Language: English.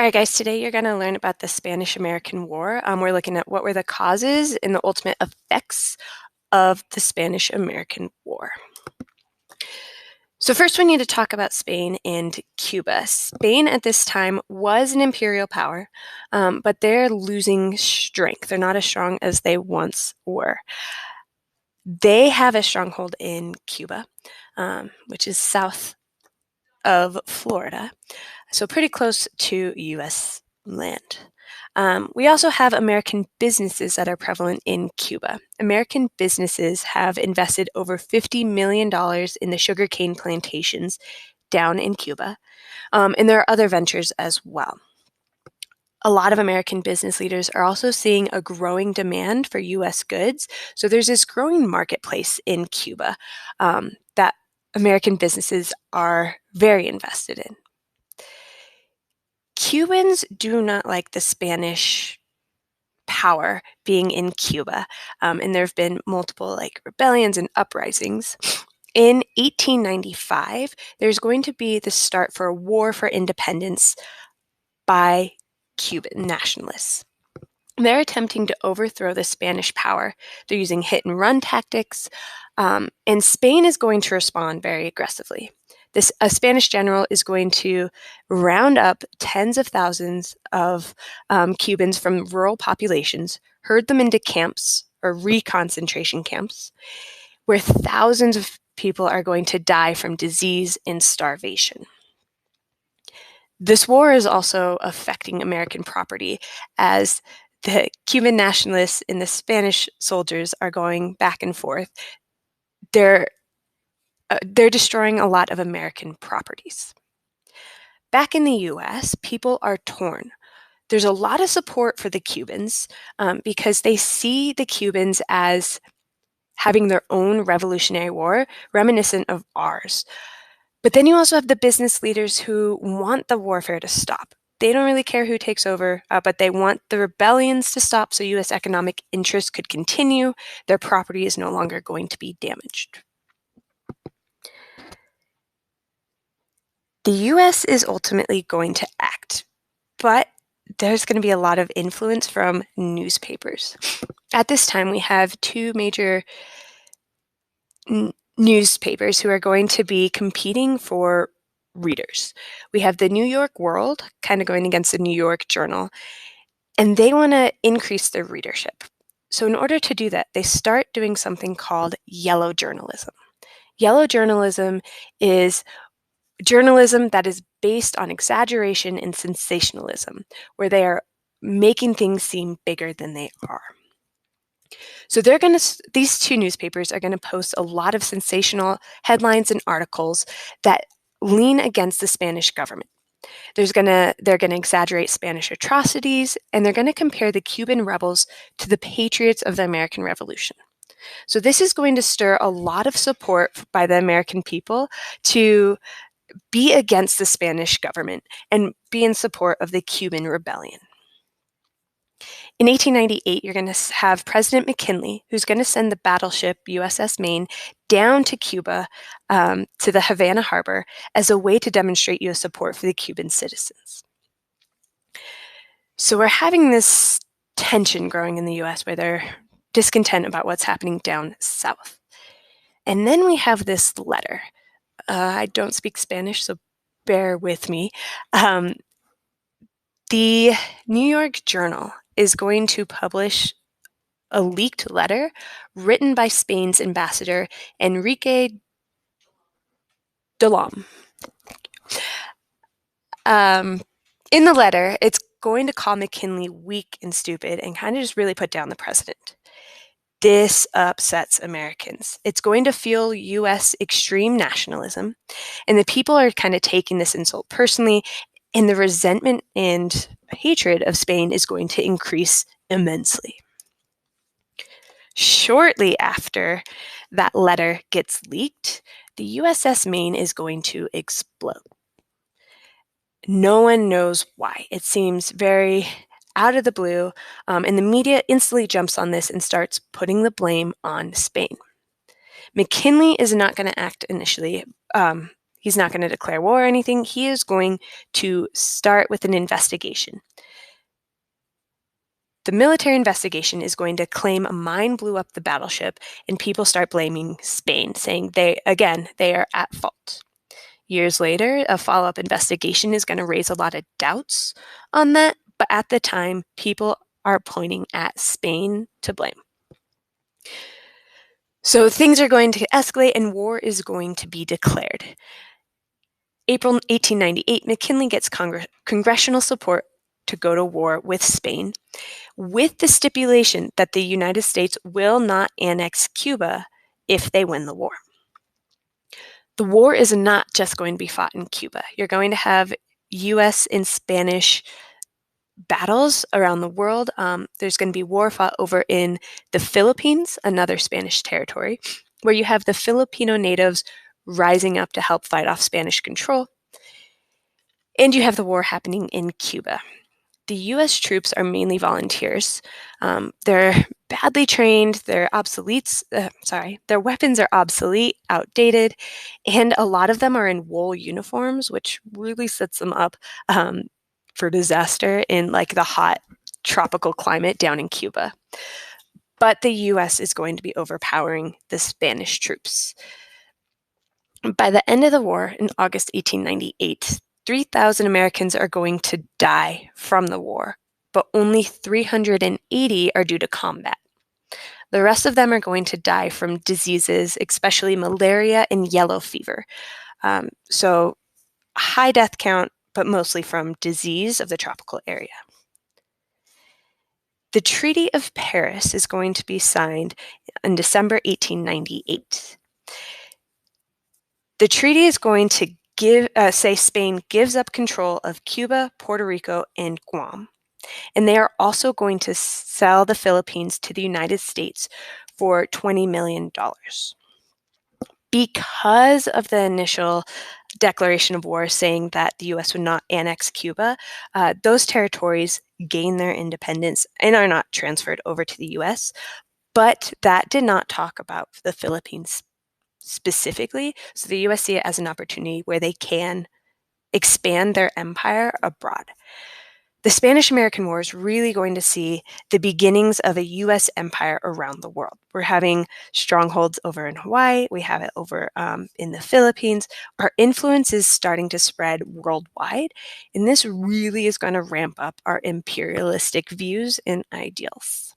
All right, guys, today you're going to learn about the Spanish-American War. We're looking at what were the causes and the ultimate effects of the Spanish-American War. So first we need to talk about Spain and Cuba. Spain at this time was an imperial power, but they're losing strength. They're not as strong as they once were. They have a stronghold in Cuba, which is south of Florida, so pretty close to U.S. land. We also have American businesses that are prevalent in Cuba. American businesses have invested over $50 million in the sugarcane plantations down in Cuba, and there are other ventures as well. A lot of American business leaders are also seeing a growing demand for U.S. goods, so there's this growing marketplace in Cuba that American businesses are very invested in. Cubans do not like the Spanish power being in Cuba, and there have been multiple rebellions and uprisings. In 1895, there's going to be the start for a war for independence by Cuban nationalists. They're attempting to overthrow the Spanish power. They're using hit-and-run tactics, and Spain is going to respond very aggressively. A Spanish general is going to round up tens of thousands of Cubans from rural populations, herd them into camps or reconcentration camps, where thousands of people are going to die from disease and starvation. This war is also affecting American property as the Cuban nationalists and the Spanish soldiers are going back and forth. They're destroying a lot of American properties. Back in the U.S., people are torn. There's a lot of support for the Cubans because they see the Cubans as having their own revolutionary war, reminiscent of ours. But then you also have the business leaders who want the warfare to stop. They don't really care who takes over, but they want the rebellions to stop so U.S. economic interests could continue. Their property is no longer going to be damaged. The U.S. is ultimately going to act, but there's going to be a lot of influence from newspapers. At this time, we have two major newspapers who are going to be competing for readers. We have the New York World, kind of going against the New York Journal, and they want to increase their readership. So in order to do that, they start doing something called yellow journalism. Yellow journalism is journalism that is based on exaggeration and sensationalism, where they are making things seem bigger than they are. So these two newspapers are going to post a lot of sensational headlines and articles that lean against the Spanish government. They're going to exaggerate Spanish atrocities, and they're going to compare the Cuban rebels to the patriots of the American Revolution. So this is going to stir a lot of support by the American people to be against the Spanish government and be in support of the Cuban rebellion. In 1898, you're going to have President McKinley, who's going to send the battleship USS Maine down to Cuba, to the Havana harbor, as a way to demonstrate U.S. support for the Cuban citizens. So we're having this tension growing in the U.S. where they're discontent about what's happening down south. And then we have this letter. I don't speak Spanish, so bear with me. The New York Journal is going to publish a leaked letter written by Spain's ambassador, Enrique Delom. In the letter, it's going to call McKinley weak and stupid and kind of just really put down the president. This upsets Americans. It's going to fuel U.S. extreme nationalism, and the people are kind of taking this insult personally, and the resentment and hatred of Spain is going to increase immensely. Shortly after that letter gets leaked, the USS Maine is going to explode. No one knows why. It seems very out of the blue, and the media instantly jumps on this and starts putting the blame on Spain. McKinley is not going to act initially. He's not going to declare war or anything. He is going to start with an investigation. The military investigation is going to claim a mine blew up the battleship, and people start blaming Spain, saying they are at fault. Years later, a follow-up investigation is going to raise a lot of doubts on that, but at the time, people are pointing at Spain to blame. So things are going to escalate and war is going to be declared. April 1898, McKinley gets congressional support to go to war with Spain, with the stipulation that the United States will not annex Cuba if they win the war. The war is not just going to be fought in Cuba. You're going to have U.S. and Spanish battles around the world. There's going to be war fought over in the Philippines, another Spanish territory, where you have the Filipino natives rising up to help fight off Spanish control. And you have the war happening in Cuba. The U.S. troops are mainly volunteers. They're badly trained, their weapons are obsolete, outdated, and a lot of them are in wool uniforms, which really sets them up for disaster in like the hot tropical climate down in Cuba. But the U.S. is going to be overpowering the Spanish troops. By the end of the war, in August 1898, 3,000 Americans are going to die from the war, but only 380 are due to combat. The rest of them are going to die from diseases, especially malaria and yellow fever. So high death count, but mostly from disease of the tropical area. The Treaty of Paris is going to be signed in December 1898. The treaty is going to say Spain gives up control of Cuba, Puerto Rico, and Guam. And they are also going to sell the Philippines to the United States for $20 million. Because of the initial declaration of war saying that the U.S. would not annex Cuba, those territories gain their independence and are not transferred over to the U.S., but that did not talk about the Philippines specifically. So the U.S. see it as an opportunity where they can expand their empire abroad. The Spanish-American War is really going to see the beginnings of a U.S. empire around the world. We're having strongholds over in Hawaii. We have it over in the Philippines. Our influence is starting to spread worldwide, and this really is going to ramp up our imperialistic views and ideals.